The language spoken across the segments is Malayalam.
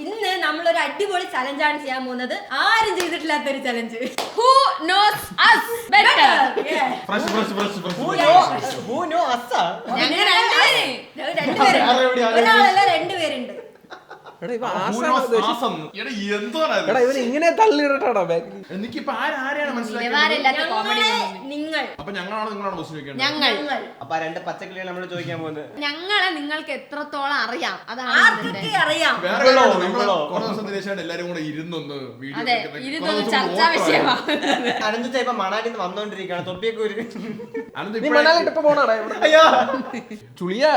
ഇന്ന് നമ്മളൊരു അടിപൊളി ചലഞ്ചാണ് ചെയ്യാൻ പോകുന്നത്. ആരും ചെയ്തിട്ടില്ലാത്തൊരു ചലഞ്ച്. ഒരാളല്ല രണ്ടുപേരുണ്ട്. ഇങ്ങനെ തള്ളിയിട്ടാണോ നിങ്ങൾ അപ്പൊ രണ്ട് പച്ചക്കിളികൾ നമ്മൾ ചോദിക്കാൻ പോകുന്നത് ഞങ്ങളെ നിങ്ങൾക്ക് എത്രത്തോളം അറിയാം അതാണ് അറിയാം. എല്ലാരും കൂടെ ഇരുന്നൊന്ന് ചർച്ചാ വിഷയമാണ്. അനന്ത് ഇപ്പൊ മണാലിന്ന് വന്നോണ്ടിരിക്കുകയാണ്. തൊപ്പിയൊക്കെ ഒരു ചുളിയാ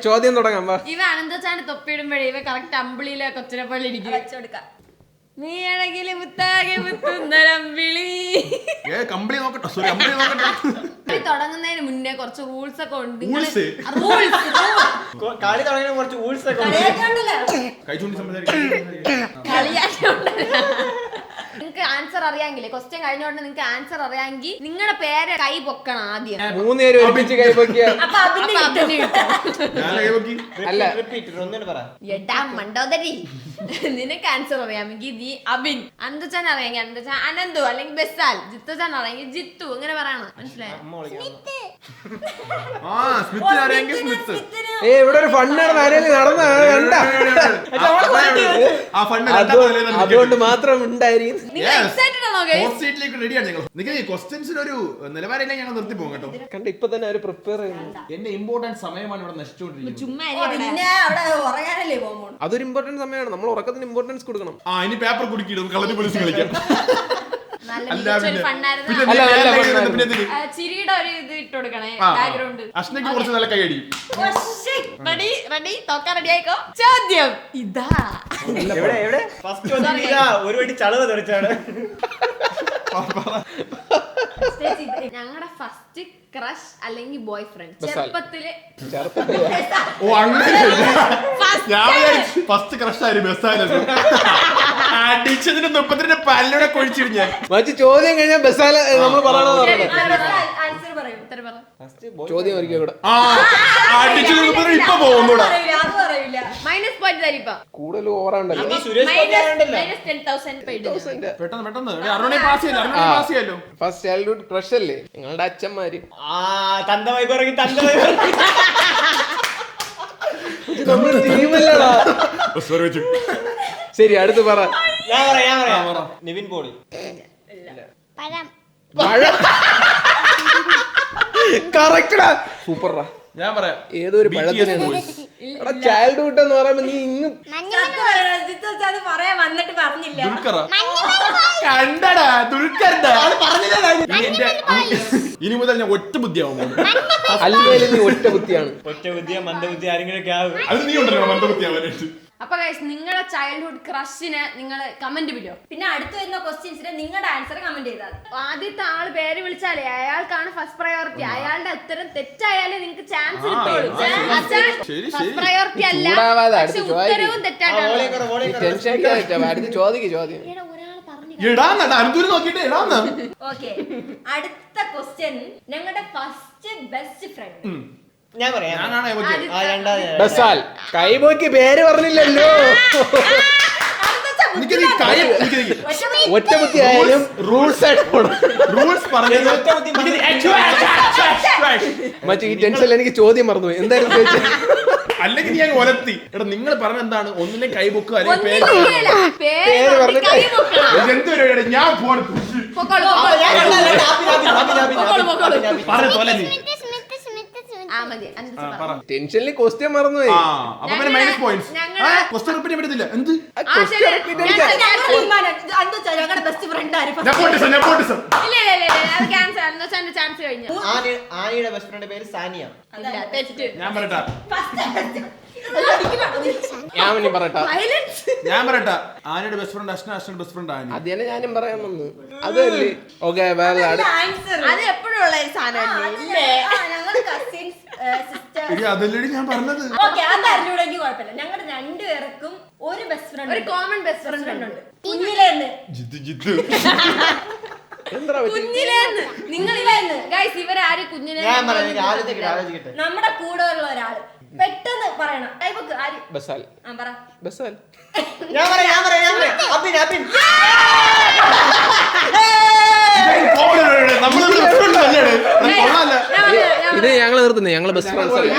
ചോദ്യം തുടങ്ങാം. ഇവ അനന്തച്ചാണ്ട് തൊപ്പിയിടുമ്പോഴേ ഇവ കറക്റ്റ് അമ്പിളിയിലെ കൊച്ചിനെ പോലെ ഇരിക്കും. വെച്ചെടുക്കാം. നീയാണെങ്കിൽ മുത്താകെ മുത്തുന്നരമ്പിളി. തുടങ്ങുന്നതിന് മുന്നേ കുറച്ച് റൂൾസ് ഒക്കെ ഉണ്ട്. കളി തുടങ്ങിയ കുറച്ച് റൂൾസ് ഒക്കെ നിങ്ങൾക്ക് ആൻസർ അറിയാമെങ്കിലേ ക്വസ്റ്റ്യൻ കഴിഞ്ഞോണ്ട് നിങ്ങൾക്ക് ആൻസർ അറിയാമെങ്കിൽ നിങ്ങളുടെ പേര് കൈ പൊക്കണം ആദ്യം. 3 പേര് ഒരുമിച്ച് കൈ പൊക്കിയ എടാ മണ്ടോദരി. നിനക്ക് ആൻസർ അറിയാമെങ്കിൽ നീ അബിൻ, അന്തച്ചാൻ അറിയാമെങ്കിൽ അന്തച്ചാൻ, അനന്തു അല്ലെങ്കിൽ ബെസാൽ, ജിത്തുച്ചാൻ അറിയാമെങ്കിൽ ജിത്തു, അങ്ങനെ പറയണം. മനസ്സിലായോ? ഇവിടെ ഒരു ഫണ്ടാണ് നടന്നതാണ് കണ്ട. അതുകൊണ്ട് മാത്രം ഉണ്ടായിരിക്കും. കണ്ട ഇപ്പൊ തന്നെ അവര് പ്രിപ്പയർ ചെയ്യുന്നു. എന്റെ ഇമ്പോർട്ടന്റ് സമയമാണ് ഇവിടെ നശിച്ചുകൊണ്ടിരിക്കുന്നത്. അതൊരു ഇമ്പോർട്ടന്റ് സമയമാണ്. നമ്മൾ ഉറക്കത്തിന് ഇമ്പോർട്ടൻസ് കൊടുക്കണം. ഇനി പേപ്പർ കുടിക്കിടും കളരി പോലീസ് കളിക്കാം. ചിരിയുടെ ഒരു ഇത് ഇട്ട് കൊടുക്കണേ ബാക്ക്ഗ്രൗണ്ട്. അശ്നയ്ക്ക് കുറച്ച് നല്ല കൈയടി. റെഡി തോക്കാൻ റെഡി ആയിക്കോ. ചോദ്യം ഇതാ. ഒരു വണ്ടി ചളവ തെറിച്ചാണ്. ഞങ്ങളുടെ ഫസ്റ്റ് ക്രഷ് അല്ലെങ്കിൽ ബോയ് ഫ്രണ്ട് ചെറുപ്പത്തില് ഫസ്റ്റ് ക്രഷ് ആയിരുന്നു ബസ്സായിരുന്നു. അടിച്ചതിന് 30 പല്ലോടെ കൊഴിച്ചിടിഞ്ഞ ചോദ്യം കഴിഞ്ഞാൽ ബസ്സാല നമ്മൾ പറയണത്. ചോദ്യം ഒരിക്കൽ കൂടെ ഇപ്പൊ പോകുന്നൂടാ. മൈനസ് പോയിന്റ് തരിപ്പ കൂടുതൽ ഓവറാണ്ടല്ലോ. പെട്ടെന്ന് പാസ് ചെയ്യാലോ. ഫസ്റ്റ് ചൈൽഡ്ഹുഡ് ക്രഷ് അല്ലേ നിങ്ങളുടെ അച്ഛന്മാര്? ശരി അടുത്ത് പറ. നിവിൻ പോളി. കറക്റ്റാ. സൂപ്പറാ. ഞാൻ പറയാം ഏതോ ഒരു പഴത്തിന് ചൈൽഡ്ഹുഡ് എന്ന് പറയുമ്പോ നീ ഇങ്ങ് പറയാൻ വന്നിട്ട് പറഞ്ഞില്ല. കണ്ടടാ ഇനി മുതൽ ഞാൻ ഒറ്റ ബുദ്ധിയാവും. അല്ലെങ്കിൽ നീ ഒറ്റ ബുദ്ധിയാണ്. ഒറ്റ ബുദ്ധിയ മന്ദബുദ്ധി ആരെങ്കിലും അത് നീ ഉണ്ടല്ലോ മന്ദബുദ്ധിയാവാനായിട്ട്. അപ്പൊ നിങ്ങളുടെ ചൈൽഡ്ഹുഡ് ക്രഷിന് നിങ്ങൾ കമന്റ് വിടോ. പിന്നെ അടുത്ത് വരുന്ന ക്വസ്റ്റ്യൻസിന് നിങ്ങളുടെ ആൻസർ കമന്റ് ചെയ്താൽ ആദ്യത്തെ ആള് പേര് വിളിച്ചാലേ അയാൾക്കാണ് ഫസ്റ്റ് പ്രയോറിറ്റി. അയാളുടെ ഉത്തരം തെറ്റായാലേ നിങ്ങൾക്ക് ചാൻസ് കിട്ടുള്ളൂ. ഫസ്റ്റ് പ്രയോറിറ്റി അല്ല, പക്ഷെ ഉത്തരവും തെറ്റായിട്ടാണ്. ചോദ്യം ഓക്കെ. അടുത്ത ക്വസ്റ്റ്യൻ ഞങ്ങളുടെ ഫസ്റ്റ് ബെസ്റ്റ് ഫ്രണ്ട്. ഞാൻ പറയാം. ബസാൽ കൈപോക്കി പേര് പറഞ്ഞില്ലല്ലോ. ഒറ്റ ബുദ്ധി ആയാലും റൂൾസ് മറ്റേ ഈ ടെൻഷൻ എനിക്ക് ചോദ്യം മറന്നുപോയി. എന്തായിരുന്നു അല്ലെങ്കിൽ ഞാൻ ഒലത്തി. എടാ നിങ്ങൾ പറഞ്ഞ എന്താണ്? ഒന്നിനെ കൈബുക്ക് അല്ലെങ്കിൽ ഞാൻ ഫോൺ ടെൻഷനിൽ ക്വസ്റ്റ്യൻ മറന്നുപോയി. ഞങ്ങളുടെ ബെസ്റ്റ് ഫ്രണ്ട് ആനിയുടെ ബെസ്റ്റ് ഫ്രണ്ട് പേര് സാനിയ. ഞാൻ പറയട്ടാ ആനിയുടെ ബെസ്റ്റ് ഫ്രണ്ട് അശ്ന, അശ്നയുടെ ബെസ്റ്റ് ഫ്രണ്ട് ആനി. അത് തന്നെ ഞാനും പറയാൻ വന്നു. അതല്ലേ ഓക്കെ. വേറെ അത് എപ്പോഴും ഉള്ള സാധനമല്ലേ. അതല്ലേ ഞാൻ പറഞ്ഞത്. അതറിഞ്ഞൂടെങ്കിൽ കുഴപ്പമില്ല. ഞങ്ങളുടെ രണ്ടുപേർക്കും ഒരു ബെസ്റ്റ് ഫ്രണ്ട്, ഒരു കോമൺ ബെസ്റ്റ് ഫ്രണ്ട് ഉണ്ട്. കുഞ്ഞിലെ എന്താ കുഞ്ഞിലേന്ന് നിങ്ങൾ ഇവന്ന് ഗൈസ് ഇവരാരും കുഞ്ഞിലെ ഞാൻ പറയാം, എനിക്ക് ആലോചിക്കട്ടെ. നമ്മുടെ കൂടെ ഉള്ള ഒരാള് പെട്ടെന്ന് പറയണം ടൈപ്പൊക്കെ ആര് ബസാൽ ആ പറ ബസാൽ ഞാൻ പറയാം. അബിൻ ഇത് ഞങ്ങള് നിർത്തുന്നേ ഞങ്ങള് ബെസ്റ്റ് ഫ്രണ്ട്സ് അല്ലേ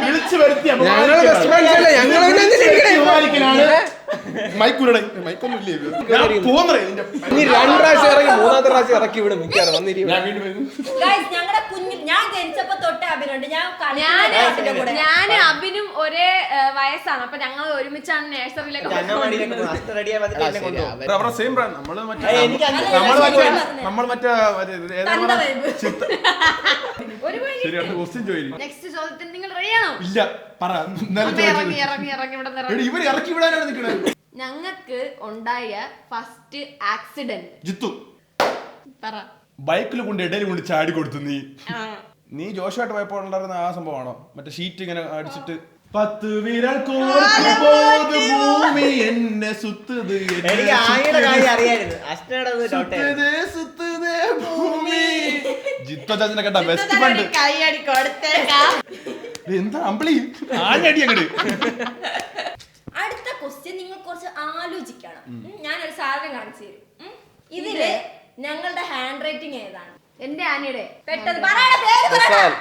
വിളിച്ചു വരുത്തി ഞങ്ങള് ബെസ്റ്റ് ഫ്രണ്ട്സ് അല്ലേ ഞങ്ങള് മൈക്കൂടെ മൈക്കൊന്നും ഇല്ലേ ഞാൻ പോന്നേ ഇനി 2 പ്രാവശ്യം ഇറങ്ങി 3-ാമത്തെ പ്രാവശ്യം ഇറക്കി വിടും മിക്കാറ് വന്നിരിക്കും ഞാൻ വീണ്ടും വരുന്നു ഗൈസ് ഞങ്ങളുടെ കുഞ്ഞിൽ ഞാൻ ജനിച്ചപ്പോ തൊട്ടേ അഭിനുണ്ട് ഞാൻ കളിക്കുന്ന കൂടെ ഞാൻ അഭിനും ഒരേ വയസ്സാണ് അപ്പൊ ഞങ്ങൾ ഒരുമിച്ചാണ് നേഴ്സറിയിലേക്ക് അവരുടെ സെയിം ബ്രാൻഡ് നമ്മള് മറ്റേ എനിക്ക് നമ്മൾ മറ്റേ തണ്ട വൈബ്. ഒരു ശരിയാണ് ക്വസ്റ്റ്യൻ ചോദിച്ചു നെക്സ്റ്റ് ചോദ്യത്തിന് നിങ്ങൾ റെഡിയാണോ ഇല്ല പറ ഇറങ്ങി ഇവിടെ നിന്ന് ഇവര് ഇറക്കി വിടാനാണ് നിൽക്കുന്നത് ഞങ്ങൾക്ക് ഉണ്ടായ ഫസ്റ്റ് ആക്സിഡന്റ് ജിത്തു പറ ബൈക്കിൽ കൊണ്ട് ഇടയിൽ കൊണ്ട് ചാടി കൊടുത്തു നീ ജോഷുമായിട്ട് പോയപ്പോൾ ഉണ്ടായിരുന്ന ആ സംഭവമാണോ മറ്റേ ഷീറ്റ് ഇങ്ങനെ അടിച്ചിട്ട് 10 വിരൽ കോർത്ത് ഭൂമി എന്നെ സുത്തത് എനിക്ക് ആയിയുടെ കാര്യം അറിയായിരുന്നു അഷ്ടയുടെ സുത്തത് ഭൂമി ജിത്തു ചാച്ചനെ കേട്ടാ ബെസ്റ്റ് ഫ്രണ്ട് കൈയടി കൊടുത്തേക്കാ എന്താ അമ്പിളി ആഞ്ഞടി അങ്ങട് അടുത്ത ക്വസ്റ്റ്യൻ നിങ്ങൾ കുറച്ച് ആലോചിക്കണം ഞാനൊരു സാധനം കാണിച്ചു തരും ഇതില് ഞങ്ങളുടെ ഹാൻഡ് റൈറ്റിംഗ് ഏതാണ് എന്റെ ആനയുടെ പെട്ടെന്ന് പറയണ പേര് പറയണം.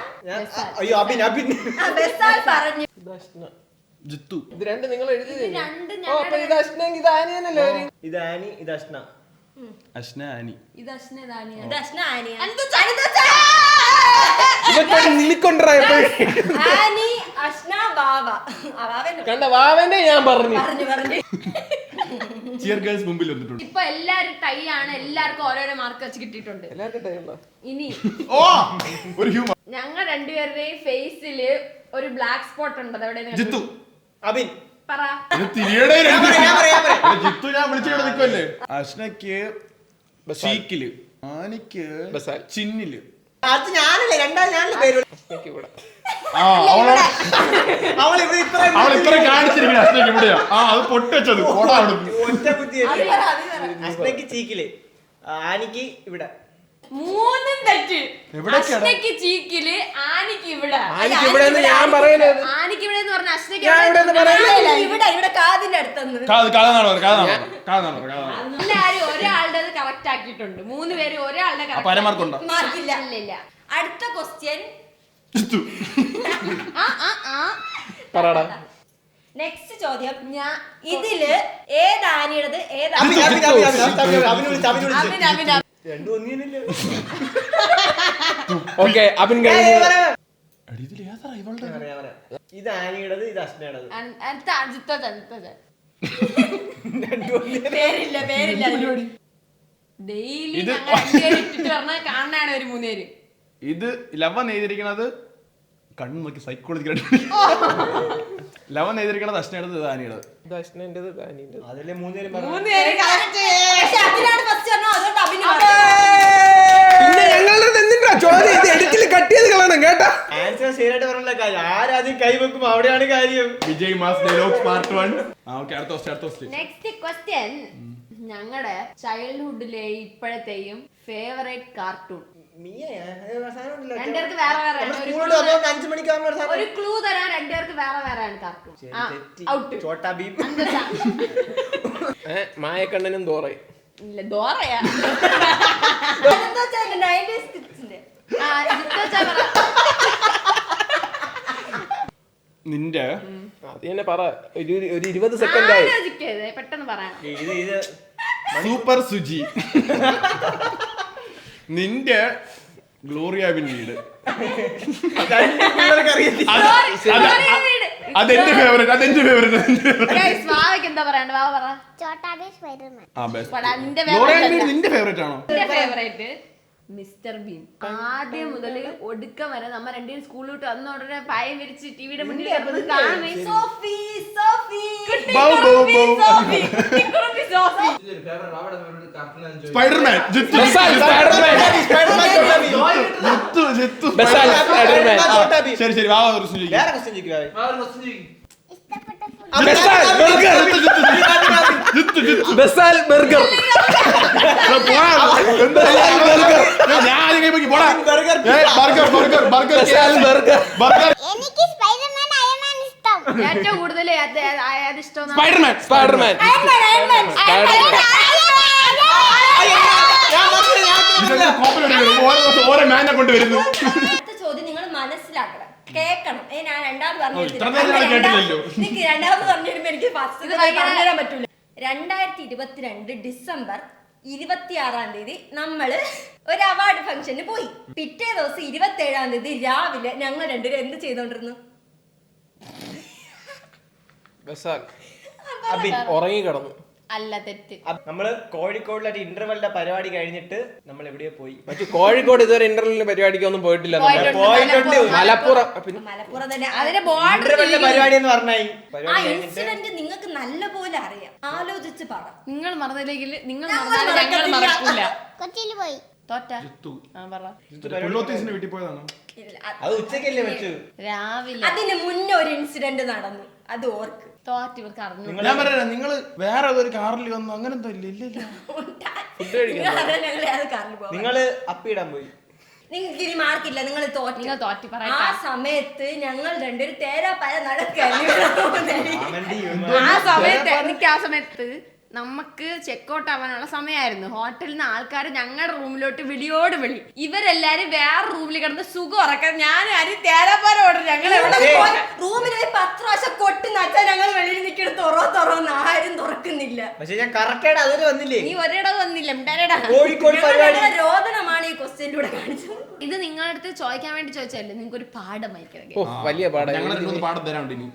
അയ്യോ അബിൻ ആ, ബസാൽ പറഞ്ഞു ജിത്തു ഇത് 2 നിങ്ങൾ എഴുതി രണ്ട് അപ്പൊ ഇത് അശ്നെങ്കിൽ ഇത് ആനിയനല്ലേ ഒരു ഇത് ആനി ഇത് അഷ്ന അശ്ന ആനി ഇത് അശ്നദാനിയ ദർശന ആനി ഇതൊക്കെ നിൽക്കൊണ്ടായപ്പോ ആനി അഷ്ന ബാവ അവാവൻ കണ്ട വാവന്റെ ഞാൻ പറഞ്ഞു പറഞ്ഞു ചിയർ ഗേൾസ് മുമ്പിൽ വന്നിട്ടുണ്ട് ഇപ്പൊ എല്ലാരും ടൈ ആണ് എല്ലാവർക്കും ഓരോരോ മാർക്ക് വെച്ച് കിട്ടിയിട്ടുണ്ട് എല്ലാവർക്കും ടൈം ഇനി ഓ ഒരു ഹ്യൂമർ ഞങ്ങൾ രണ്ടുപേരുടെയും ഫേസില് ഒരു ബ്ലാക്ക് സ്പോട്ട് ഉണ്ട് അതെവിടെ ജിത്തു അബിൻ പറ ഇത് തിരിയുടെ ഞാൻ പറയാം. ജിത്തു ഞാൻ വിളിച്ചിട്ട് നിൽക്കുമല്ലേ അശ്നക്ക് ചീക്കില് ആനിക്ക് ബസാൽ. ചിന്നില് അത് ഞാനല്ലേ രണ്ടാം ഞാനല്ലേ പേര് ഇവിടെ ആ അവളെ അവൾ ഇവിടെ അവൾ ഇത്ര കാണിച്ചിരിക്കുന്നു അശ്നക്ക് ഇവിടെയാ ആ അത് പൊട്ടിവെച്ചത് കോടാ അവിടുന്ന് ഒറ്റ ബുദ്ധി അഷ്നക്ക് ചീക്കില് ആനിക്ക് ഇവിടെ മൂന്നും തെറ്റ് എവിടൊക്കെയാണ്? അശ്നയ്ക്ക് ചീക്കില് ആനിക്ക് ഇവിടെ ആനിക്ക് ഇവിടെ എന്ന് ഞാൻ പറയുന്നത് ആനിക്ക് ഇവിടെ എന്ന് പറഞ്ഞ അശ്നയ്ക്ക് ഞാൻ ഇവിടെ എന്ന് പറയുന്നത് ഇവിടെ കാതിന്റെ അടുത്തൊന്ന് എല്ലാരും ഒരാളുടെ കറക്റ്റ് ആക്കിയിട്ടുണ്ട് 3 പേര് ഒരാളുടെ അപ്പൊ അരമാർക്കുണ്ടോ മാർക്കില്ല ഇല്ല അടുത്ത ക്വസ്റ്റ്യൻ ജിത്തു പറടാ നെക്സ്റ്റ് ചോദ്യം ഞാൻ ഇതില് ഏതാനിയുടേത് അബിൻ അബിൻ അബിൻ അബിൻ അബിൻ വിളിച്ചു അഭിൻ രണ്ടും ഒന്നിനല്ലേ ഓക്കെ അബിൻ കഴിഞ്ഞു ഇത് ആനിയുടേത് ഇത് അഷ്നയുടേത് പേരില്ല ഡെയിലി ഇത് ഇട്ടിട്ട് പറഞ്ഞാൽ കാണാനാണ് ഒരു 3 പേര് ഇത് ലവൻ എഴുതിയിരിക്കണത് കണ്ണു നോക്കി സൈക്കോളജി ലവൻ എഴുതിയിരിക്കണത് അശ്നയുടേത് ഇത് ആനിയുടേത് ഇത് അശ്നന്റേത് ദാനിന്റേത് അതിലെ 3 പേരും 3 പേര് correct. പക്ഷെ അഭിനാണ് ഫസ്റ്റ് പറഞ്ഞോ അതുകൊണ്ട് അഭിന് പിന്നെ ഞങ്ങളുടെ എന്തിനാ ചോദ്യം ഇത് എഡിറ്റിൽ കട്ട് ചെയ്ത് കളയണം കേട്ടാ ആൻസർ ശരിയായിട്ട് പറഞ്ഞ കാര്യം ആരാദ്യം കൈ വെക്കും അവിടെയാണ് കാര്യം Vijay mass dialogue part 1 okay അടുത്ത ക്വസ്റ്റ്യൻ നെക്സ്റ്റ് ക്വസ്റ്റ്യൻ ഞങ്ങളുടെ ചൈൽഡ്ഹുഡിലെ ഇപ്പോഴത്തെയും ഫേവറേറ്റ് കാർട്ടൂൺ രണ്ടുപേർക്ക് വേറെ വേറെ ആണ്. ഒരു ക്ലൂ തരാൻ രണ്ടുപേർക്ക് വേറെ വേറെ ആണ് കാർട്ടൂൺ ഔട്ട് ചോട്ടാ ഭീം മായക്കണ്ണനും ദോറയും ഇല്ല ദോറയാ എന്താ വെച്ചാൽ 90s kidsന്റെ. നിന്റെ അത് തന്നെ പറ ഒരു 20 സെക്കൻഡ് ആയി ആലോചിക്കരുത് പെട്ടെന്ന് പറയാം ഇത് സൂപ്പർ സുജി നിന്റെ ഗ്ലോറിയാവിൻ വീട് അതെന്റെ ഫേവറേറ്റ് വാവയ്ക്ക് എന്താ പറയണ്ട വാവ പറ നിന്റെ ഫേവറേറ്റ് ആണോ ഫേവറേറ്റ് മിസ്റ്റർ ബീൻ ആദ്യം മുതൽ ഒടുക്കം വരെ നമ്മ രണ്ടുപേരും സ്കൂളിൽ വിട്ട് വന്ന ഉടനെ പായം വിരിച്ച് ടിവിയുടെ മുന്നിൽ കിടന്ന് കാണും സോഫി സ്പൈഡർമാൻ ശരി വാ ഒരു വേറെ ക്വസ്റ്റ്യൻ ചോദിക്കുക ഇഷ്ടപ്പെട്ട ബസാൽ ബർഗർ ബസാൽ ബർഗർ ഞാൻ ബർഗർ ബർഗർ എനിക്ക് സ്പൈഡർമാൻ അയൺമാൻ ഇഷ്ടം. ഏറ്റവും കൂടുതൽ ഏത് ഇഷ്ടം? സ്പൈഡർമാൻ സ്പൈഡർമാൻ ഓരോ മാനെ കൊണ്ട് വരുന്നു. അടുത്ത ചോദ്യം നിങ്ങൾ മനസ്സിലാക്കണം, കേക്കണം. ഞാൻ രണ്ടാമത് ഇത്ര നേരം ഞാൻ കേട്ടില്ലല്ലോ. എനിക്ക് രണ്ടാമത് പറഞ്ഞു തരുമ്പോ എനിക്ക് ഫസ്റ്റ് ഇത് ഭയങ്കര- പറഞ്ഞുതരാൻ പറ്റൂല. 2022 ഡിസംബർ 26 നമ്മള് ഒരു അവാർഡ് ഫംഗ്ഷന് പോയി. പിറ്റേ ദിവസം 27 രാവിലെ ഞങ്ങൾ രണ്ടുപേരും എന്ത് ചെയ്തോണ്ടിരുന്നു? ബസാൽ അബിൻ ഉറങ്ങി കിടന്നു. അല്ല, തെറ്റ്. നമ്മള് കോഴിക്കോടിലൊരു ഇന്റർവെല്ലിന്റെ പരിപാടി കഴിഞ്ഞിട്ട് നമ്മൾ എവിടെയോ പോയി. മറ്റു കോഴിക്കോട് ഇതുവരെ ഇന്റർവ്യൂവിന് പരിപാടിക്കൊന്നും പോയിട്ടില്ല നമ്മൾ. പോയിട്ടുണ്ട്. മലപ്പുറം പിന്നെ മലപ്പുറം തന്നെ. അതിന്റെ ബോർഡർ ഇന്റർവെല്ലിന്റെ പരിപാടി എന്ന് പറഞ്ഞായി ആ പരിപാടി കഴിഞ്ഞിട്ട് ഇൻസിഡന്റ് നിങ്ങൾക്ക് നല്ല പോലെ അറിയാം. ആലോചിച്ച് പറ. നിങ്ങൾ മറന്നില്ലെങ്കിൽ നിങ്ങൾ ഞങ്ങൾ മറന്നാലും ഞങ്ങൾ മറക്കത്തില്ല. മറക്കൂല. കൊച്ചിയിൽ പോയി. തോറ്റ ജിത്തു. പറ. പുള്ളോത്തീസിന്റെ വീട്ടിൽ പോയതാണ്. ഇല്ല, അത് ഉച്ചക്കല്ലേ വെച്ചു. രാവിലെ അതിന് മുന്നേ ഒരു ഇൻസിഡന്റ് നടന്നു, അത് ഓർക്ക്. തോറ്റ് ഇവർക്ക് അറിഞ്ഞു. ഞാൻ പറയാ നിങ്ങള് വേറെ ഏതൊരു കാറിൽ വന്നു അങ്ങനെ എന്തോ ഇല്ല. നിങ്ങള് അപ്പിയിടാൻ പോയി. നിങ്ങൾക്ക് ഇനി മാർക്കില്ല, നിങ്ങൾ തോറ്റി. നിങ്ങൾ തോറ്റ് ആ പറയട്ടെ. സമയത്ത് ഞങ്ങൾ രണ്ടുപേരും തേരാപ്പാര നടക്കുകയാണ്. അവന്റെ ആ സമയത്ത് എനിക്ക് ആ സമയത്ത് നമുക്ക് ചെക്കൗട്ട് ആവാനുള്ള സമയമായിരുന്നു. ഹോട്ടലിൽ നിന്ന് ആൾക്കാർ ഞങ്ങളുടെ റൂമിലോട്ട് വിളിയോട് വിളി. ഇവരെല്ലാരും വേറെ റൂമിൽ കിടന്ന് സുഖം ഉറക്കാൻ ഞാൻ അരി തേരാപ്പാര ഓർഡർ. ഞങ്ങൾ എവിടെ റൂമിൽ 10 പ്രാവശ്യം കൊട്ടി നച്ചാൽ ഞങ്ങൾ വെളിയിൽ നിൽക്കണം, തുറന്ന് ആരും തുറക്കുന്നില്ല. പക്ഷെ ഞാൻ കറക്റ്റായിട്ട് അതിൽ വന്നില്ലേ. നീ ഒരിടം വന്നില്ല. മിണ്ടാരെടാ. കോഴിക്കോട് പരിപാടി ഞങ്ങളുടെ രോദനമാണ് ഈ ക്വസ്റ്റ്യനിലൂടെ കാണിച്ചത്. ഇത് നിങ്ങളുടെ അടുത്ത് ചോദിക്കാൻ വേണ്ടി ചോദിച്ചല്ലേ, നിങ്ങൾക്ക് ഒരു പാഠമായി ഓ വലിയ പാടാ. ഞങ്ങളെ ഒന്ന് പാടം തരാണ്ട് ഇനി.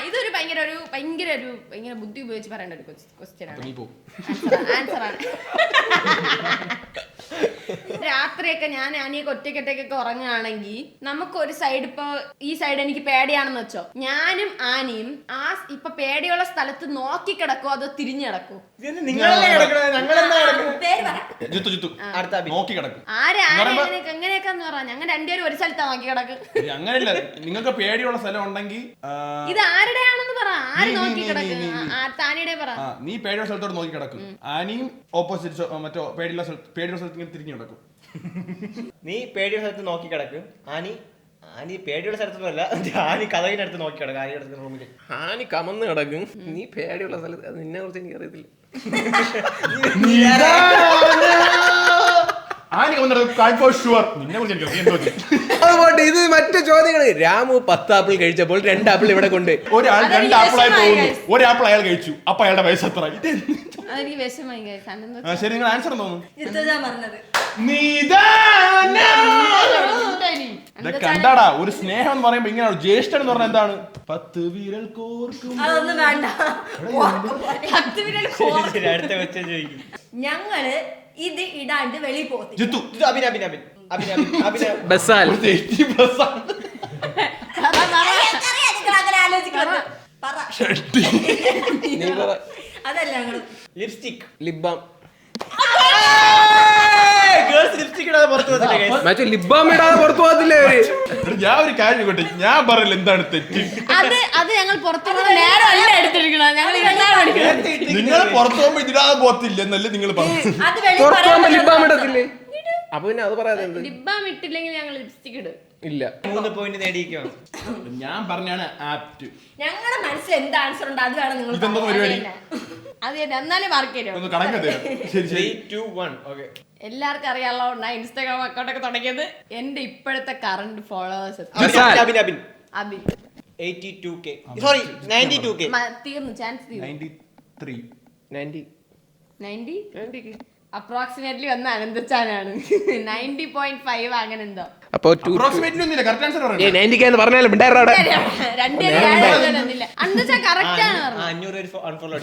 ഇതൊരു ഭയങ്കര ബുദ്ധി ഉപയോഗിച്ച് പറയേണ്ട ഒരു ക്വസ്റ്റ്യൻ ആണ്. നീ പോ. ആൻസർ ആണ്. രാത്രിയൊക്കെ ഞാൻ അനിയൊക്കെ ഒറ്റയ്ക്കൊക്കെ ഉറങ്ങുകയാണെങ്കിൽ നമുക്ക് ഒരു സൈഡ് ഇപ്പൊ ഈ സൈഡ് എനിക്ക് പേടിയാണെന്ന് വെച്ചോ, ഞാനും ആനയും ഇപ്പൊ പേടിയുള്ള സ്ഥലത്ത് നോക്കി കിടക്കോ അതോ തിരിഞ്ഞു കിടക്കോ? നിങ്ങളല്ലേ കിടക്കണത്, ഞങ്ങളെന്താ കിടക്കുന്നത്? പേര് പറ. ജിത്തു അടുത്ത അബിൻ. നോക്കി കിടക്കും. എങ്ങനെയൊക്കെന്ന് പറഞ്ഞ ഞങ്ങൾ രണ്ടുപേരും ഒരു സ്ഥലത്താ നോക്കി കിടക്ക്. അങ്ങനെയല്ല, നിങ്ങൾക്ക് പേടിയുള്ള സ്ഥലം ഉണ്ടെങ്കിൽ ഇത് ആരുടെയാണെന്ന് പറ. ആര് നോക്കി നീ. കിടക്ക്? താനിയുടെ പറ. നീ പേടിയുള്ള സ്ഥലത്തോട് നോക്കി കിടക്കും. ആനിയും ഓപ്പോസിറ്റ് മറ്റോ പേടിയുള്ള സ്ഥലത്ത് ഇങ്ങനെ തിരിഞ്ഞു കിടക്കും. നീ പേടിയുള്ള സ്ഥലത്ത് നോക്കി കിടക്കും. ആനി പേടിയുള്ള സ്ഥലത്തൊന്നുമല്ല, ആനി കഥകിന്റെ അടുത്ത് നോക്കി കിടക്കും. ആനിയുടെ അടുത്ത് റൂമില് ആനി കമന്ന് കിടക്കും. നീ പേടിയുള്ള സ്ഥലത്ത്. അത് നിന്നെ കുറിച്ച് എനിക്ക് അറിയത്തില്ല. അതുകൊണ്ട് ഇത് മറ്റു ചോദ്യങ്ങൾ. രാമു 10 ആപ്പിൾ കഴിച്ചപ്പോൾ 2 ആപ്പിൾ ഇവിടെ കൊണ്ട്. ഒരാൾ 2 ആപ്പിളായി പോകുന്നു. ഒരു ആപ്പിൾ അയാൾ കഴിച്ചു. അപ്പൊ അയാളുടെ വയസ്സ് എത്ര? അതെനിക്ക് വിഷമായി. ശരി, നിങ്ങൾ ആൻസർ തോന്നുന്നു. ഞാൻ പറഞ്ഞത് കണ്ടാടാ, ഒരു സ്നേഹം എന്ന് പറയുമ്പോ ഇങ്ങനെയാണ്. ജ്യേഷ്ഠൻ എന്ന് പറഞ്ഞാൽ എന്താണ്? 10 വിരൽ കോർക്കും. അതൊന്നും വേണ്ട. 10 വിരൽ ശരി, അടുത്ത വെച്ച് ചോദിക്കും. ഞങ്ങള് ഇത് ഇടാണ്ട് വെളിയിൽ പോകത്തില്ല. ജിത്തു. ബസാൽ ഒരു 80+ ആണ്. എനിക്കറിയാം നിങ്ങൾ അങ്ങനെ ആലോചിക്കുന്നത്. പറ. നീ പറ. അതല്ല ഞങ്ങള് ലിപ്സ്റ്റിക്. ലിബാം. ലിപ്സ്റ്റിക് ഇടാതെ പുറത്ത് വന്നില്ല guys. മറ്റു ലിബാം ഇടാതെ പുറത്തു പോകത്തില്ലേ അവര്? എടാ, ഞാൻ ഒരു കാര്യം കൊട്ടെ, ഞാൻ പറയില്ല എന്താണ് തെറ്റ്. അത് ഞങ്ങൾ പുറത്തുള്ള നേരം അല്ല എടുത്തിരിക്കണത്. ഞങ്ങൾ ഇരുന്നാണ് പഠിക്കുന്നത്. നിങ്ങൾ പുറത്തു പോകുമ്പോ ഇതിടാതെ പോകത്തില്ല എന്നല്ലേ നിങ്ങൾ പറഞ്ഞു. അത് വെളിയിൽ പുറത്തു പോകുമ്പോ ലിബാം പറയാൻ ഇടത്തില്ലേ? അപ്പൊ പിന്നെ അത് പറയാതെ എന്ത്? ലിബാം ഇട്ടില്ലെങ്കിൽ ഞങ്ങൾ ലിപ്സ്റ്റിക് ഇടും. ഇല്ല. 3 പോയിന്റ് നേടിയിരിക്കുകയാണ്. ഞാൻ പറഞ്ഞാണ് ആപ്റ്റ്. ഞങ്ങളുടെ മനസ്സിൽ എന്ത് ആൻസർ ഉണ്ട് അത് വേണം നിങ്ങൾ ഇതെന്തോ പരിപാടി? അത് തന്നെ. എന്നാലേ മാർക്ക് തരും. ഒന്ന് കണക്ക് തരാം. ശരി 3, 2, 1. ഓക്കെ. എല്ലാവർക്കും അറിയാനുള്ള ഇൻസ്റ്റാഗ്രാം അക്കൗണ്ട് ഒക്കെ തുടങ്ങിയത് എന്റെ ഇപ്പോഴത്തെ current followers Abin Abin 82k. Sorry 92k. തീർന്നു. ചാൻസ് തീർന്നു. 93. 90 അപ്രോക്സിമേറ്റ്ലി വന്ന അനന്തച്ചാനാണ്. 90.5 അങ്ങനെ എന്തോ. അപ്പൊ Approximately ഒന്നുമില്ല, correct answer പറയണം. 90 പറഞ്ഞാലും മിണ്ടായിരുന്നോ? അനന്തച്ചാൻ കറക്റ്റ് ആണ് പറഞ്ഞത്. 500 അൺഫോളോ.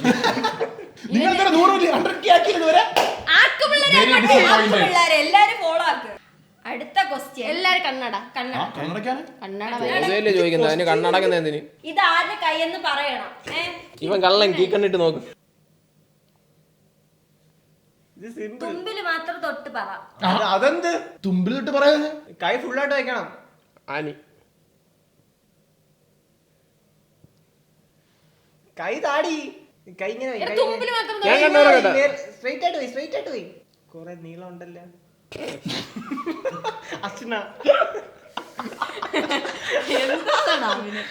നിങ്ങൾ ഇത്ര 100 100k ആക്കിയത് വരെ. ആക്ക് പിള്ളേരെ Very disappointed. പിള്ളേരെ എല്ലാരും ഫോളോ ആക്കുക. അടുത്ത ക്വസ്റ്റ്യൻ. എല്ലാരും കണ്ണട ആ, കണ്ണട. കണ്ണടയ്ക്കാന്? കണ്ണട ചോദ്യമല്ലേ ചോദിക്കുന്നത്, അതിന് കണ്ണടക്കുന്ന എന്തിന്? ഇത് ആരുടെ കൈയെന്ന് പറയണം. ഇവൻ കള്ളൻ കീക്കണ്ണിട്ട് നോക്കും. ഇത് സിമ്പിൾ. തുമ്പില് മാത്രം തൊട്ട് പറ. അതെന്ത് തുമ്പിലിട്ട് പറയാതെ കൈ ഫുള്ളായിട്ട് വെക്കണം. ആനി കൈ താടി കൈ ഇങ്ങനെ വെയ്, കൈ തുമ്പിൽ മാത്രം ഞാൻ കണ്ടോളാം കേട്ടോ. സ്ട്രൈറ്റ് ആയിട്ട് പോയി കൊറേ നീളം ഉണ്ടല്ലോ അച്ഛന എന്താണെടാ അവന്?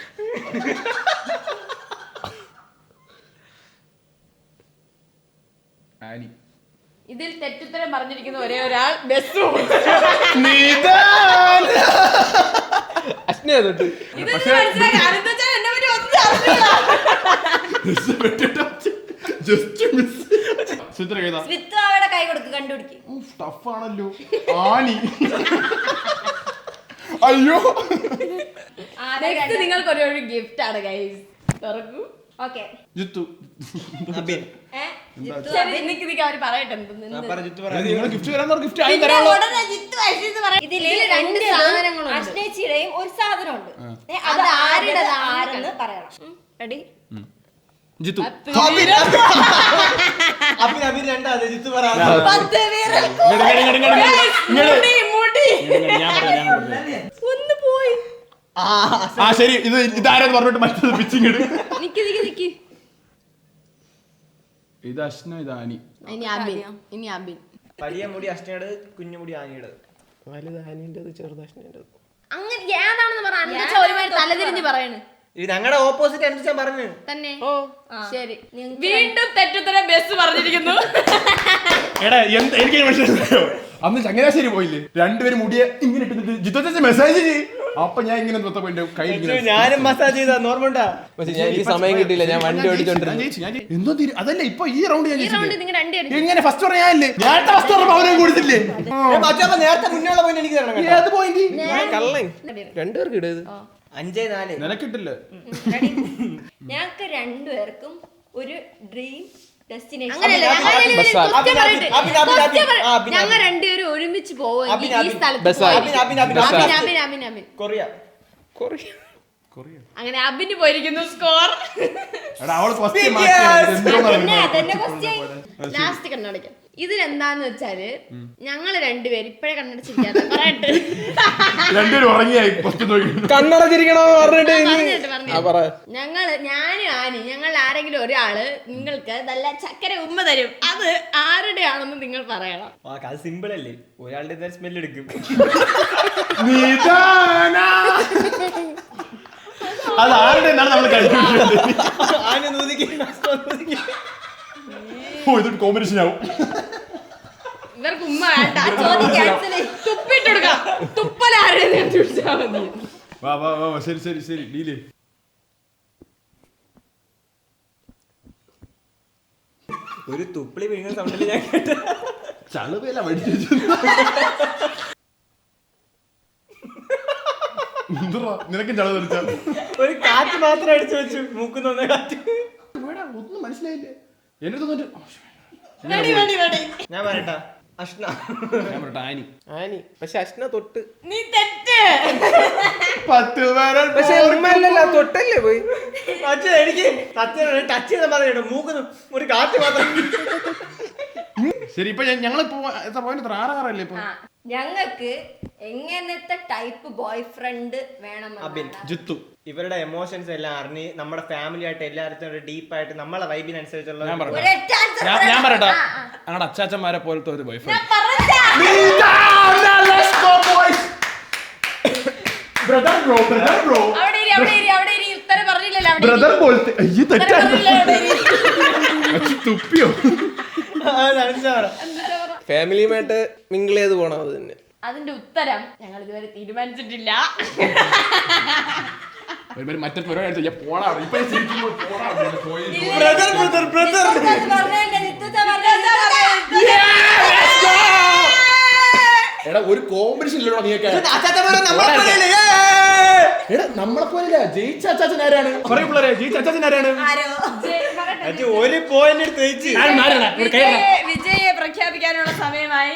ആനി. ഇതിൽ തെറ്റുത്തരം പറഞ്ഞിരിക്കുന്ന ഒരേ ഒരാൾ ബസ് അശ്നയാ തൊട്ട്. ഇത് മനസ്സിലാക്കി അരുന്തച്ചാൻ എന്നെ പറ്റി ഒന്നും അറിഞ്ഞില്ല. Just miss. ചിത്ര ഏതാ? സ്മിത്ത് അവിടെ കൈ കൊടുക്ക് കണ്ടുപിടിക്കും. ടഫ് ആണല്ലോ. ആനി. അയ്യോ. നെക്സ്റ്റ് നിങ്ങൾക്ക് ഒരു ഗിഫ്റ്റ് ആണ് ഗൈസ്. തുറക്കൂ. ഓക്കെ. ജിത്തു. അബിൻ ശരി, നിക്ക് അവര് പറയട്ടെ എന്തെന്ന്. നിങ്ങൾ ഗിഫ്റ്റ് തരാൻ ഗിഫ്റ്റ് ആയി പിന്നെ തരാമോ? ഉടനെ ജിത്തു വയസ്സെന്ന് പറയും. ഇതില് രണ്ട് സാധനങ്ങളുണ്ട്. അശ്നേച്ചിയുടെയും ഒരു സാധനമുണ്ട്. അത് ആരുടേതാ? ആരെന്ന് പറയണം. റെഡി? ജിത്തു. അബിൻ രണ്ടാ ജിത്തു പറ 10 പേര് ഒന്ന് പോയി. ആ ശരി, ഇതാരെന്ന് പറഞ്ഞിട്ട് മറ്റേത് പിച്ചിങ് ഇട്. നിക്ക്. ഇത് അശ്ന, ഇത് ആനി. ഇനി അബിൻ. വലിയ മുടി അഷ്ടയുടെ കുഞ്ഞു മുടി ആനിയുടെ വലുത് ആനിൻ്റെത്, ചെറുത് അശ്നേൻ്റെത്. അങ്ങനെ ഏതാണെന്ന് പറ. അരുന്തച്ചാൻ ഒരുമാതിരി തലതിരിഞ്ഞ് പറയണ്. ഇത് ഞങ്ങളുടെ ഓപ്പോസിറ്റ് അനുസരിച്ച് ഞാൻ പറഞ്ഞു തന്നെ. ശരി, വീണ്ടും തെറ്റുത്തരം ബസ് പറഞ്ഞിരിക്കുന്നു. എടാ എനിക്ക് മനസ്സിലായോ, അന്ന് ചങ്ങനാശ്ശേരി പോയില്ലേ, രണ്ടുപേരും മുടിയെ ഇങ്ങനെ ഇട്ടിട്ട് ജിത്തു മെസ്സേജ് ചെയ്യും. അപ്പൊ ഞാൻ ഇങ്ങനെ കൈ ഞാനും മസാജ് ചെയ്താ നോർമണ്ടാ. പക്ഷെ ഞാൻ ഈ സമയം കിട്ടിയില്ല, ഞാൻ വണ്ടി ഓടിച്ചോണ്ടിരുന്നു. എന്തോ അതല്ല ഇപ്പൊ ഈ റൗണ്ട് ഞാൻ ഈ റൗണ്ട് നിങ്ങൾ രണ്ടുപേരും എങ്ങനെ ഫസ്റ്റ് പറയാനില്ലേ, നേരത്തെ ഫസ്റ്റ് പറഞ്ഞ അവനും കൊടുത്തില്ലേ. നേരത്തെ മുന്നേയുള്ള പോയിന്റ് എനിക്ക് തരണം കേട്ടോ. ഏത് പോയിന്റ്? കള്ളൻ രണ്ടുപേർക്ക് ഇടത്. 5-4 നിനക്കിട്ടില്ല. ഞങ്ങൾക്ക് രണ്ടുപേർക്കും ഒരു ഡ്രീം ഡെസ്റ്റിനേഷൻ. അങ്ങനെയല്ല, ഞങ്ങൾ രണ്ടുപേരും ഒരുമിച്ച് പോവുക ഈ സ്ഥലത്ത്. കൊറിയ അങ്ങനെ അബിന് പോയിരിക്കുന്നു സ്കോർ. എടാ അവള് ഫസ്റ്റ് ലാസ്റ്റ് കണ്ണടയ്ക്കാം. ഇതിലെന്താന്ന് വെച്ചാല് ഞങ്ങള് രണ്ടുപേരും ഇപ്പഴേ കണ്ണടച്ചിരിക്കാതെ പറയട്ടെ. രണ്ടുപേരും ഉറങ്ങിയായി കണ്ണടച്ചിരിക്കണോ പറഞ്ഞിട്ട് ഞാനും ആനി ഞങ്ങൾ ആരെങ്കിലും ഒരാള് നിങ്ങൾക്ക് നല്ല ചക്കര ഉമ്മ തരും. അത് ആരുടെയാണെന്ന് നിങ്ങൾ പറയണം. അത് സിമ്പിൾ അല്ലേ, ഒരാളുടെ സ്മെല്ല് എടുക്കും. അത് ആരുടെ നമ്മൾ കഴിക്കുന്നത്. ആന ഇതൊരു കോമ്പിനേഷൻ ആവും. ഇവർക്ക് ഉമ്മ വേണ്ട, തുപ്പിട്ടെടുക്കാം. തുപ്പലാരുടെ ശരി ഡീലേ. ഒരു തുപ്പിളി വീഴുന്ന സൗണ്ടിൽ ഞാൻ കേട്ട ചളുവല്ല നിനക്കും ചളു തെറിച്ച ഒരു കാറ്റ് മാത്രം അടിച്ചു വെച്ചു മൂക്കുന്ന കാറ്റ്. ഒന്നും മനസ്സിലായില്ലേ എന്നെ തോന്നിട്ട്. ഞാൻ പറയട്ടാ അഷ്ന. ഞാൻ പറയട്ടെ ആനി. ആനി പക്ഷെ അശ്ന തൊട്ട്. നീ തെറ്റ്. 10 പേരെ പക്ഷെ ഉമ്മയല്ലല്ലോ, തൊട്ടല്ലേ പോയി. എനിക്ക് സത്യം ടച്ച് ചെയ്ത മാത്രമേ മൂക്കുന്നു ഒരു കാറ്റ് മാത്രം. ശരി ഇപ്പൊ ഞങ്ങളിപ്പോ എത്ര പോയിന്റ് 6 ഇപ്പൊ. ഞങ്ങൾക്ക് എങ്ങനത്തെ ടൈപ്പ് ബോയ് ഫ്രണ്ട് വേണം? അബിൻ ജിത്തു. ഇവരുടെ എമോഷൻസ് എല്ലാം അറിഞ്ഞ് നമ്മുടെ ഫാമിലി ആയിട്ട് എല്ലാവരും ഡീപ്പായിട്ട് നമ്മളെ വൈബിനനുസരിച്ചുള്ള. ഞാൻ പറയട്ടെ ഞങ്ങളുടെ അച്ചാച്ചന്മാരെ പോലത്തെ ഒരു ബോയ് ഫ്രണ്ട്. ഉത്തരം പറഞ്ഞില്ലല്ലോ. ബ്രദർ പോലത്തെ തുപ്പിയോ. ഫാമിലിയുമായിട്ട് മിങ്കിൾ ചെയ്ത് പോണം, അത് തന്നെ. അതിന്റെ ഉത്തരം ഞങ്ങൾ ഇതുവരെ തീരുമാനിച്ചിട്ടില്ല. മറ്റേ പോണാ എടാ ഒരു കോമ്പറ്റീഷൻ ഇല്ലല്ലോ നീയൊക്കെ. എടാ നമ്മളെ പോലെ ജയിച്ച അച്ചാച്ചൻ ആരാണ് പറയപ്പിള്ളേ? ജയിച്ച അച്ചാച്ചൻ ആരാണ്? ഒരു പോയിന്റ് എടുത്ത് വിജയെ പ്രഖ്യാപിക്കാനുള്ള സമയമായി.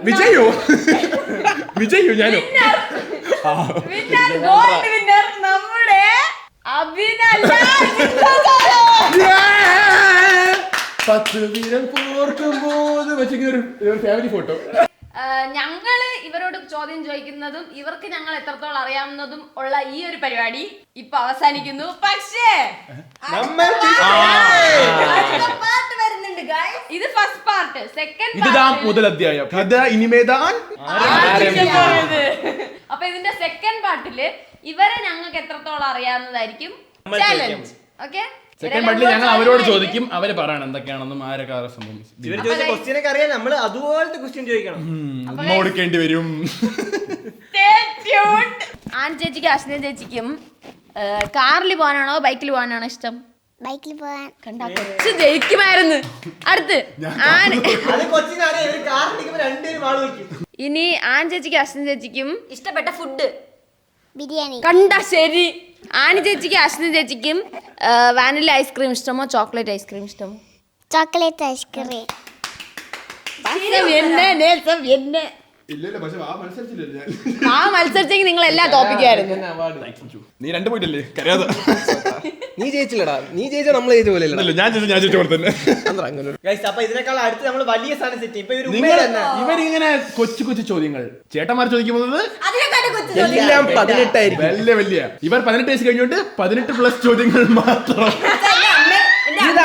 വിജയോ വിജയോ ഞാനോ? ഗോൾഡ് വിന്നർ നമ്മുടെ അഭിനല്ല. 10 വീരൻ പോർക്കുമ്പോൾ വെച്ചിങ്ങനെ ഒരു ഫാമിലി ഫോട്ടോ. ഞങ്ങള് ഇവരോട് ചോദ്യം ചോദിക്കുന്നതും ഇവർക്ക് ഞങ്ങൾ എത്രത്തോളം അറിയാവുന്നതും ഉള്ള ഈ ഒരു പരിപാടി ഇപ്പൊ അവസാനിക്കുന്നു. പക്ഷേ പാട്ട് വരുന്നുണ്ട് ഗൈസ്. ഇത് ഫസ്റ്റ് പാർട്ട്. സെക്കൻഡ് ഇതാ മുതൽ അധ്യായം കഥ ഇനിമേതാൻ അപ്പൊ ഇതിന്റെ സെക്കൻഡ് പാർട്ടില് ഇവരെ ഞങ്ങൾക്ക് എത്രത്തോളം അറിയാവുന്നതായിരിക്കും നമ്മൾ ചാലഞ്ച്. ഓക്കെ, സെക്കൻഡ് പാർട്ടിൽ ഞങ്ങൾ അവരോട് ചോദിക്കും, അവര് പറയണം എന്തൊക്കെയാണെന്നും ആരൊക്കെ സംഭവിച്ചു. ഇവർ ചോദിച്ച ക്വസ്റ്റ്യനൊക്കെ അറിയാൻ നമ്മൾ അതുപോലത്തെ ക്വസ്റ്റ്യൻ ചോദിക്കണം. ഉമ്മ കൊടുക്കേണ്ടി വരും. ആൻ ചേച്ചിക്കും അശ്വിന ചേച്ചിക്കും കാറിൽ പോകാനാണോ ബൈക്കിൽ പോകാനാണോ ഇഷ്ടം? ബൈക്കിൽ പോകാൻ. കണ്ടാ കൊച്ചു ജയിക്കുമായിരുന്നു. അടുത്ത് ആൻ അത് കൊച്ചിനാണ് ഇവർ കാറിലിരിക്കുമ്പോൾ രണ്ടുപേരും ആള് വയ്ക്കും. ഇനി ആൻ ചേച്ചിക്കും അശ്വിന ചേച്ചിക്കും ഇഷ്ടപ്പെട്ട ഫുഡ് ബിരിയാണി. കണ്ടാ ശരി. ആനി ചേച്ചിക്കും അശ്വിന ചേച്ചിക്കും വാനില ഐസ്ക്രീം ഇഷ്ടമോ ചോക്ലേറ്റ് ഐസ്ക്രീം ഇഷ്ടമോ? Chocolate ice cream. ഇല്ലല്ലോ, പക്ഷെ ആ മത്സരിച്ചില്ലല്ലോ ഞാൻ. ആ മത്സരിച്ചെങ്കിൽ നിങ്ങൾ എല്ലാം തോപ്പിക്കുമായിരുന്നു. നീ രണ്ട് പോയിട്ടല്ലേ കരയാതെ. നീ ജയിച്ചില്ലടാ, നീ ജയിച്ച നമ്മൾ ജയിച്ച പോലെ അല്ലല്ലോ, ഞാൻ ജയിച്ച പോലെ തന്നെ. Guys, അപ്പൊ ഇതിനേക്കാൾ അടുത്ത് നമ്മൾ വലിയ സാധനം സെറ്റ് ചെയ്യും. ഇപ്പൊ ഇവര് നിങ്ങൾ ഉമ്മ തന്നെ. ഇവരിങ്ങനെ കൊച്ചു കൊച്ചു ചോദ്യങ്ങൾ ചേട്ടന്മാർ ചോദിക്കുന്നത് അതിനെക്കാട്ടി കൊച്ചു എല്ലാം 18 ആയിരിക്കും. വലിയ വലിയ. ഇവർ 18 വയസ്സ് കഴിഞ്ഞോണ്ട് 18+ ചോദ്യങ്ങൾ മാത്രം. ഇത്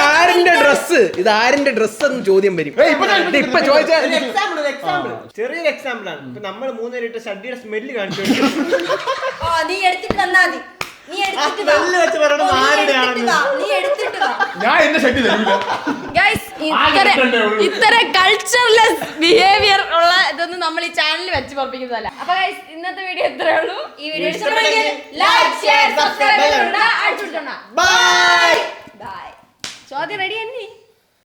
ആരിന്റെ ഡ്രസ് എന്ന് ചോദ്യം വരും. ഇപ്പൊ ചോദിച്ചാൽ ഒരു example. ചെറിയൊരു എക്സാമ്പിൾ ആണ്. ഇപ്പൊ നമ്മൾ 3 പേരിട്ട് ഷഡ്ഡിയുടെ സ്മെല്ല് കാണിച്ചു. നീ എടുത്തിട്ട് തന്നാ മതി. നീ എടുത്തിട്ട് വാ. സ്മെല്ല് വെച്ച് പറയണം ആരുടെയാണെന്ന്. നീ എടുത്തിട്ട് വാ. ഞാൻ എന്റെ ഷഡ്ഡി തരൂല. ഗൈസ്, ഇത്തരം കൾച്ചർലെസ് ബിഹേവിയർ ഉള്ള ഇതൊന്നും നമ്മൾ ഈ ചാനലിൽ വെച്ച് പറപ്പിക്കുന്നതല്ല. അപ്പൊ ഗൈസ്, ഇന്നത്തെ വീഡിയോ ഇത്രേ ഉള്ളൂ. ഈ വീഡിയോ ഇഷ്ടപ്പെട്ടെങ്കിൽ ലൈക്ക് ഷെയർ സബ്സ്ക്രൈബ് ചെയ്യണം. അടിച്ചുകൊടുക്കണം. ബൈ. ബൈ. ചോദ്യം റെഡി തന്നെ.